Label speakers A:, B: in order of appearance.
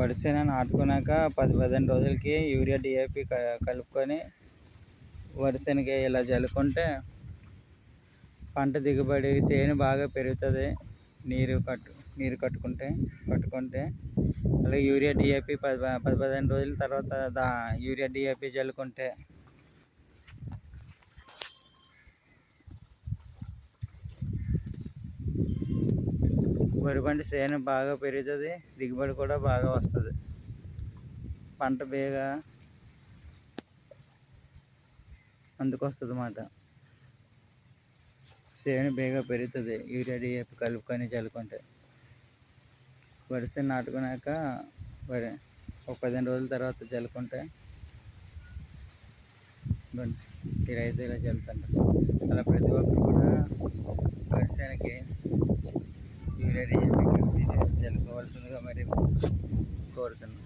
A: వరిసేను నాటుకున్నాక 10-15 రోజులకి urea DAP కలుపుకొని వరిసేనుకి ఇలా చల్లుకుంటే పంట దిగుబడి చేను బాగా పెరుగుతుంది. నీరు కట్టుకుంటే అలాగే యూరియా డిఏపి 10-15 రోజుల తర్వాత యూరియా డిఏపి చల్లుకుంటే వరి పంట చేను బాగా పెరుగుతుంది, దిగుబడి కూడా బాగా వస్తుంది. పంట బేగా అందుకొస్తుంది అన్నమాట. చేను బేగా పెరుగుతుంది యూరియా డిఏపి కలుపుకొని చల్లుకుంటే. వరిసేను నాటుకున్నాక ఒక 15 రోజుల తర్వాత చల్లుకుంటే ఈ రైతు ఇలా చల్లుతుంటారు. అలా ప్రతి ఒక్కరు కూడా వరిసేనుకి యూరియా డిఏపి చల్లుకోవాల్సిందిగా మరి కోరుతున్నాను.